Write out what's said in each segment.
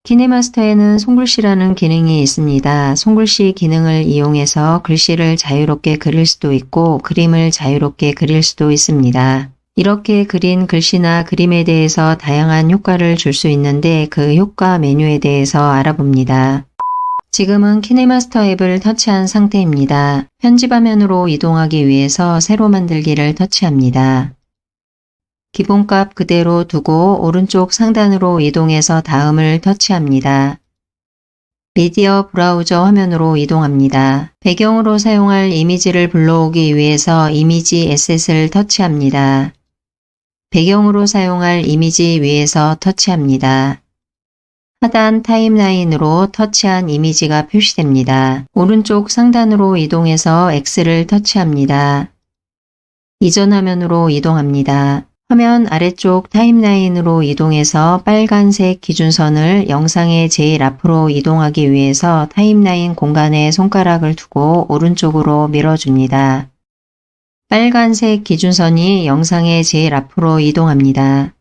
키네마스터에는 손글씨라는 기능이 있습니다. 손글씨 기능을 이용해서 글씨를 자유롭게 그릴 수도 있고 그림을 자유롭게 그릴 수도 있습니다. 이렇게 그린 글씨나 그림에 대해서 다양한 효과를 줄 수 있는데 그 효과 메뉴에 대해서 알아봅니다. 지금은 키네마스터 앱을 터치한 상태입니다. 편집 화면으로 이동하기 위해서 새로 만들기를 터치합니다. 기본값 그대로 두고 오른쪽 상단으로 이동해서 다음을 터치합니다. 미디어 브라우저 화면으로 이동합니다. 배경으로 사용할 이미지를 불러오기 위해서 이미지 에셋을 터치합니다. 배경으로 사용할 이미지 위에서 터치합니다. 하단 타임라인으로 터치한 이미지가 표시됩니다. 오른쪽 상단으로 이동해서 X를 터치합니다. 이전 화면으로 이동합니다. 화면 아래쪽 타임라인으로 이동해서 빨간색 기준선을 영상의 제일 앞으로 이동하기 위해서 타임라인 공간에 손가락을 두고 오른쪽으로 밀어줍니다. 빨간색 기준선이 영상의 제일 앞으로 이동합니다.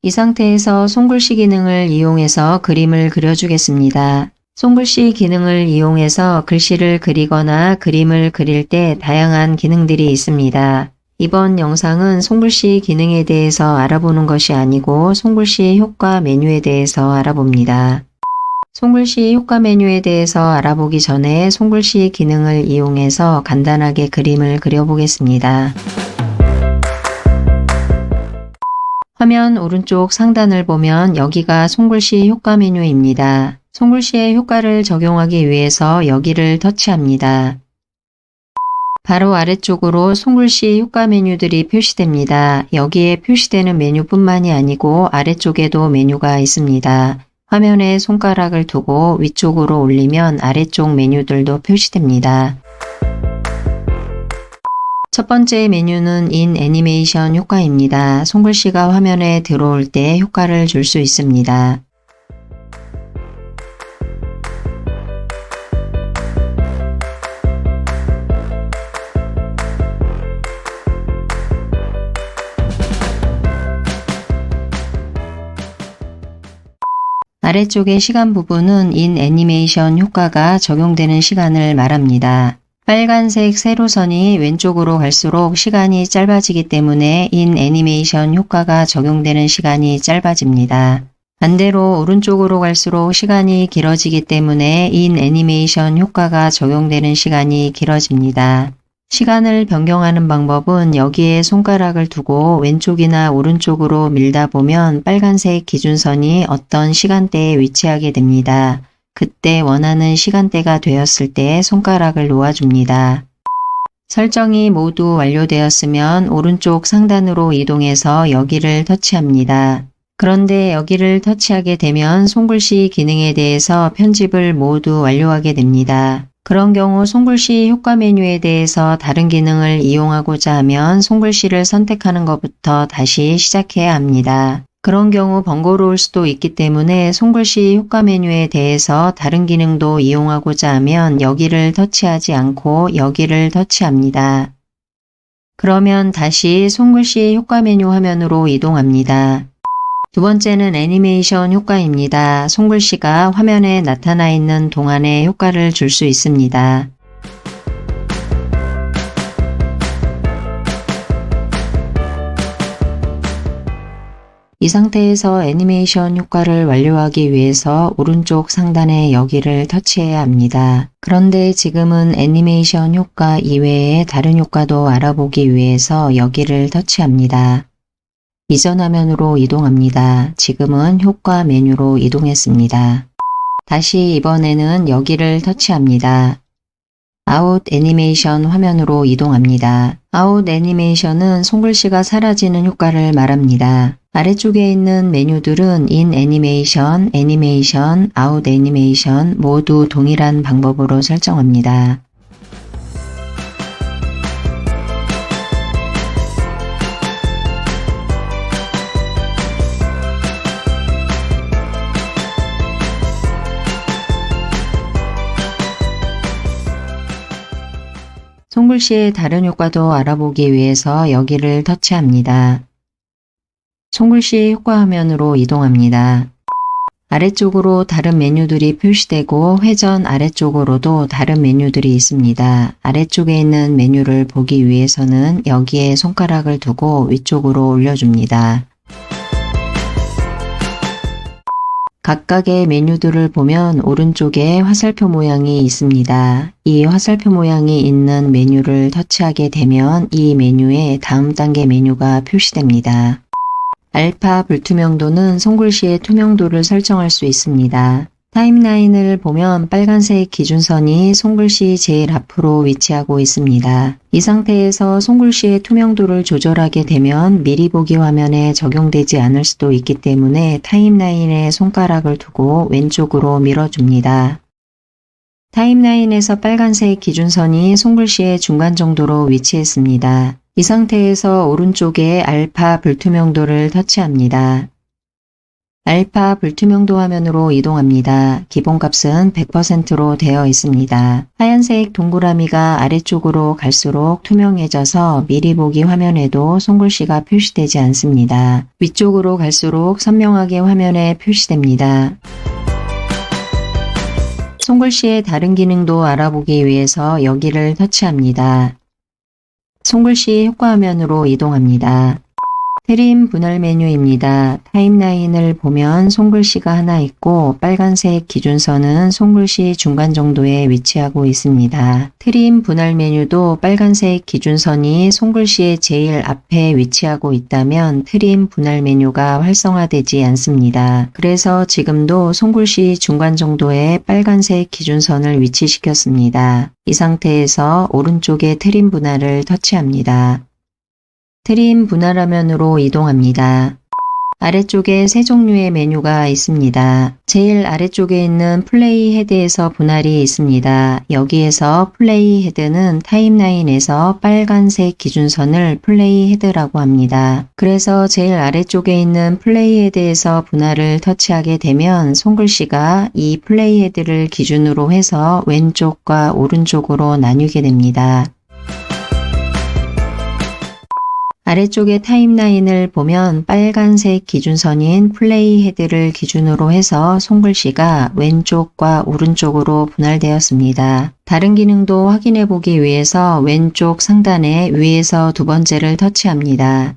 이 상태에서 손글씨 기능을 이용해서 그림을 그려주겠습니다. 손글씨 기능을 이용해서 글씨를 그리거나 그림을 그릴 때 다양한 기능들이 있습니다. 이번 영상은 손글씨 기능에 대해서 알아보는 것이 아니고 손글씨 효과 메뉴에 대해서 알아봅니다. 손글씨 효과 메뉴에 대해서 알아보기 전에 손글씨 기능을 이용해서 간단하게 그림을 그려보겠습니다. 화면 오른쪽 상단을 보면 여기가 손글씨 효과 메뉴입니다. 손글씨의 효과를 적용하기 위해서 여기를 터치합니다. 바로 아래쪽으로 손글씨 효과 메뉴들이 표시됩니다. 여기에 표시되는 메뉴뿐만이 아니고 아래쪽에도 메뉴가 있습니다. 화면에 손가락을 두고 위쪽으로 올리면 아래쪽 메뉴들도 표시됩니다. 첫 번째 메뉴는 인 애니메이션 효과입니다. 손글씨가 화면에 들어올 때 효과를 줄 수 있습니다. 아래쪽의 시간 부분은 인 애니메이션 효과가 적용되는 시간을 말합니다. 빨간색 세로선이 왼쪽으로 갈수록 시간이 짧아지기 때문에 인 애니메이션 효과가 적용되는 시간이 짧아집니다. 반대로 오른쪽으로 갈수록 시간이 길어지기 때문에 인 애니메이션 효과가 적용되는 시간이 길어집니다. 시간을 변경하는 방법은 여기에 손가락을 두고 왼쪽이나 오른쪽으로 밀다 보면 빨간색 기준선이 어떤 시간대에 위치하게 됩니다. 그때 원하는 시간대가 되었을 때 손가락을 놓아줍니다. 설정이 모두 완료되었으면 오른쪽 상단으로 이동해서 여기를 터치합니다. 그런데 여기를 터치하게 되면 손글씨 기능에 대해서 편집을 모두 완료하게 됩니다. 그런 경우 손글씨 효과 메뉴에 대해서 다른 기능을 이용하고자 하면 손글씨를 선택하는 것부터 다시 시작해야 합니다. 그런 경우 번거로울 수도 있기 때문에 손글씨 효과 메뉴에 대해서 다른 기능도 이용하고자 하면 여기를 터치하지 않고 여기를 터치합니다. 그러면 다시 손글씨 효과 메뉴 화면으로 이동합니다. 두 번째는 애니메이션 효과입니다. 손글씨가 화면에 나타나 있는 동안에 효과를 줄 수 있습니다. 이 상태에서 애니메이션 효과를 완료하기 위해서 오른쪽 상단에 여기를 터치해야 합니다. 그런데 지금은 애니메이션 효과 이외에 다른 효과도 알아보기 위해서 여기를 터치합니다. 이전 화면으로 이동합니다. 지금은 효과 메뉴로 이동했습니다. 다시 이번에는 여기를 터치합니다. 아웃 애니메이션 화면으로 이동합니다. 아웃 애니메이션은 손글씨가 사라지는 효과를 말합니다. 아래쪽에 있는 메뉴들은 인 애니메이션, 애니메이션, 아웃 애니메이션 모두 동일한 방법으로 설정합니다. 손글씨의 다른 효과도 알아보기 위해서 여기를 터치합니다. 손글씨 효과 화면으로 이동합니다. 아래쪽으로 다른 메뉴들이 표시되고 회전 아래쪽으로도 다른 메뉴들이 있습니다. 아래쪽에 있는 메뉴를 보기 위해서는 여기에 손가락을 두고 위쪽으로 올려줍니다. 각각의 메뉴들을 보면 오른쪽에 화살표 모양이 있습니다. 이 화살표 모양이 있는 메뉴를 터치하게 되면 이 메뉴에 다음 단계 메뉴가 표시됩니다. 알파 불투명도는 손글씨의 투명도를 설정할 수 있습니다. 타임라인을 보면 빨간색 기준선이 손글씨 제일 앞으로 위치하고 있습니다. 이 상태에서 손글씨의 투명도를 조절하게 되면 미리 보기 화면에 적용되지 않을 수도 있기 때문에 타임라인에 손가락을 두고 왼쪽으로 밀어줍니다. 타임라인에서 빨간색 기준선이 손글씨의 중간 정도로 위치했습니다. 이 상태에서 오른쪽에 알파 불투명도를 터치합니다. 알파 불투명도 화면으로 이동합니다. 기본값은 100%로 되어 있습니다. 하얀색 동그라미가 아래쪽으로 갈수록 투명해져서 미리 보기 화면에도 손글씨가 표시되지 않습니다. 위쪽으로 갈수록 선명하게 화면에 표시됩니다. 손글씨의 다른 기능도 알아보기 위해서 여기를 터치합니다. 손글씨 효과 화면으로 이동합니다. 트림 분할 메뉴입니다. 타임라인을 보면 손글씨가 하나 있고 빨간색 기준선은 손글씨 중간 정도에 위치하고 있습니다. 트림 분할 메뉴도 빨간색 기준선이 손글씨의 제일 앞에 위치하고 있다면 트림 분할 메뉴가 활성화되지 않습니다. 그래서 지금도 손글씨 중간 정도에 빨간색 기준선을 위치시켰습니다. 이 상태에서 오른쪽에 트림 분할을 터치합니다. 트림 분할 화면으로 이동합니다. 아래쪽에 세 종류의 메뉴가 있습니다. 제일 아래쪽에 있는 플레이 헤드에서 분할이 있습니다. 여기에서 플레이 헤드는 타임라인에서 빨간색 기준선을 플레이 헤드라고 합니다. 그래서 제일 아래쪽에 있는 플레이 헤드에서 분할을 터치하게 되면 손글씨가 이 플레이 헤드를 기준으로 해서 왼쪽과 오른쪽으로 나뉘게 됩니다. 아래쪽의 타임라인을 보면 빨간색 기준선인 플레이 헤드를 기준으로 해서 손글씨가 왼쪽과 오른쪽으로 분할되었습니다. 다른 기능도 확인해 보기 위해서 왼쪽 상단에 위에서 두 번째를 터치합니다.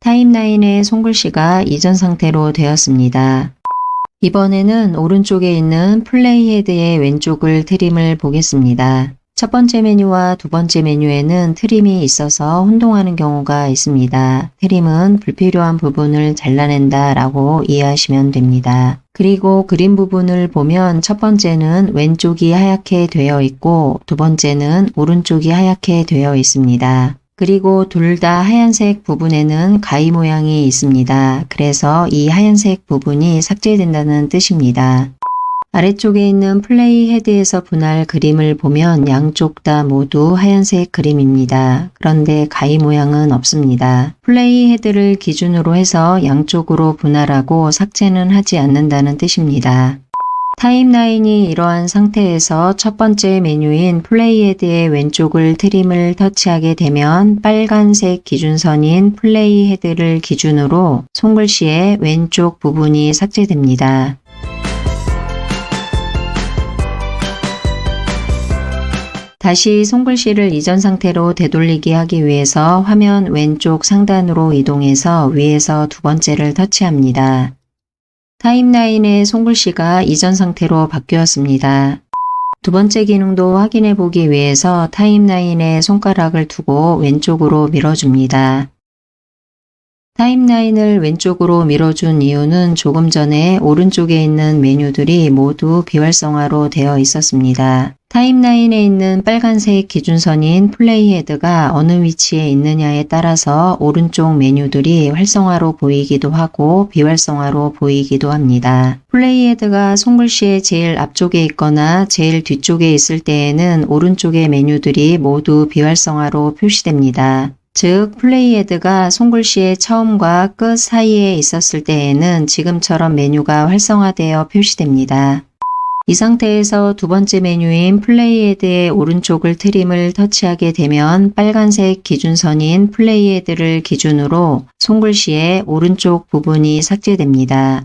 타임라인의 손글씨가 이전 상태로 되었습니다. 이번에는 오른쪽에 있는 플레이 헤드의 왼쪽을 트림을 보겠습니다. 첫 번째 메뉴와 두 번째 메뉴에는 트림이 있어서 혼동하는 경우가 있습니다. 트림은 불필요한 부분을 잘라낸다 라고 이해하시면 됩니다. 그리고 그림 부분을 보면 첫 번째는 왼쪽이 하얗게 되어 있고 두 번째는 오른쪽이 하얗게 되어 있습니다. 그리고 둘 다 하얀색 부분에는 가위 모양이 있습니다. 그래서 이 하얀색 부분이 삭제된다는 뜻입니다. 아래쪽에 있는 플레이 헤드에서 분할 그림을 보면 양쪽 다 모두 하얀색 그림입니다. 그런데 가위 모양은 없습니다. 플레이 헤드를 기준으로 해서 양쪽으로 분할하고 삭제는 하지 않는다는 뜻입니다. 타임라인이 이러한 상태에서 첫 번째 메뉴인 플레이 헤드의 왼쪽을 트림을 터치하게 되면 빨간색 기준선인 플레이 헤드를 기준으로 손글씨의 왼쪽 부분이 삭제됩니다. 다시 손글씨를 이전 상태로 되돌리게 하기 위해서 화면 왼쪽 상단으로 이동해서 위에서 두 번째를 터치합니다. 타임라인의 손글씨가 이전 상태로 바뀌었습니다. 두 번째 기능도 확인해 보기 위해서 타임라인에 손가락을 두고 왼쪽으로 밀어줍니다. 타임라인을 왼쪽으로 밀어준 이유는 조금 전에 오른쪽에 있는 메뉴들이 모두 비활성화로 되어 있었습니다. 타임라인에 있는 빨간색 기준선인 플레이 헤드가 어느 위치에 있느냐에 따라서 오른쪽 메뉴들이 활성화로 보이기도 하고 비활성화로 보이기도 합니다. 플레이 헤드가 손글씨의 제일 앞쪽에 있거나 제일 뒤쪽에 있을 때에는 오른쪽의 메뉴들이 모두 비활성화로 표시됩니다. 즉 플레이 헤드가 손글씨의 처음과 끝 사이에 있었을 때에는 지금처럼 메뉴가 활성화되어 표시됩니다. 이 상태에서 두 번째 메뉴인 플레이 헤드의 오른쪽을 트림을 터치하게 되면 빨간색 기준선인 플레이 헤드를 기준으로 손글씨의 오른쪽 부분이 삭제됩니다.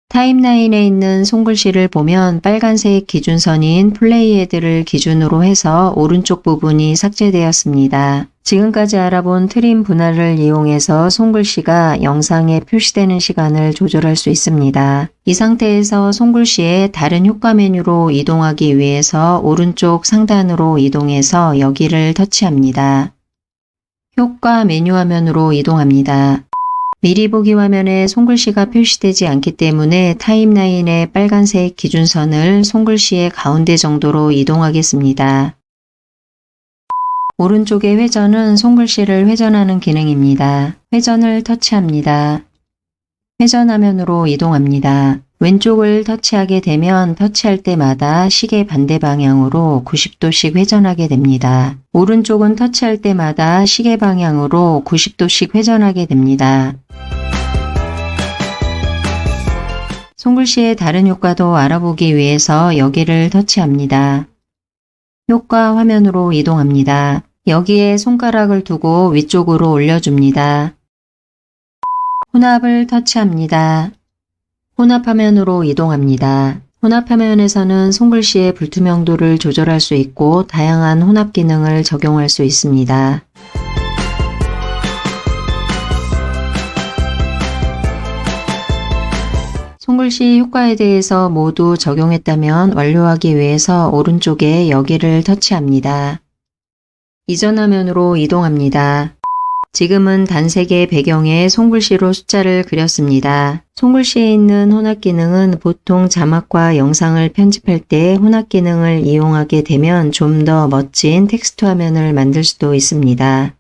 타임라인에 있는 손글씨를 보면 빨간색 기준선인 플레이 헤드를 기준으로 해서 오른쪽 부분이 삭제되었습니다. 지금까지 알아본 트림 분할을 이용해서 손글씨가 영상에 표시되는 시간을 조절할 수 있습니다. 이 상태에서 손글씨의 다른 효과 메뉴로 이동하기 위해서 오른쪽 상단으로 이동해서 여기를 터치합니다. 효과 메뉴 화면으로 이동합니다. 미리 보기 화면에 손글씨가 표시되지 않기 때문에 타임라인의 빨간색 기준선을 손글씨의 가운데 정도로 이동하겠습니다. 오른쪽의 회전은 손글씨를 회전하는 기능입니다. 회전을 터치합니다. 회전 화면으로 이동합니다. 왼쪽을 터치하게 되면 터치할 때마다 시계 반대 방향으로 90도씩 회전하게 됩니다. 오른쪽은 터치할 때마다 시계 방향으로 90도씩 회전하게 됩니다. 손글씨의 다른 효과도 알아보기 위해서 여기를 터치합니다. 효과 화면으로 이동합니다. 여기에 손가락을 두고 위쪽으로 올려줍니다. 혼합을 터치합니다. 혼합 화면으로 이동합니다. 혼합 화면에서는 손글씨의 불투명도를 조절할 수 있고 다양한 혼합 기능을 적용할 수 있습니다. 손글씨 효과에 대해서 모두 적용했다면 완료하기 위해서 오른쪽에 여기를 터치합니다. 이전 화면으로 이동합니다. 지금은 단색의 배경에 손글씨로 숫자를 그렸습니다. 손글씨에 있는 혼합 기능은 보통 자막과 영상을 편집할 때 혼합 기능을 이용하게 되면 좀 더 멋진 텍스트 화면을 만들 수도 있습니다.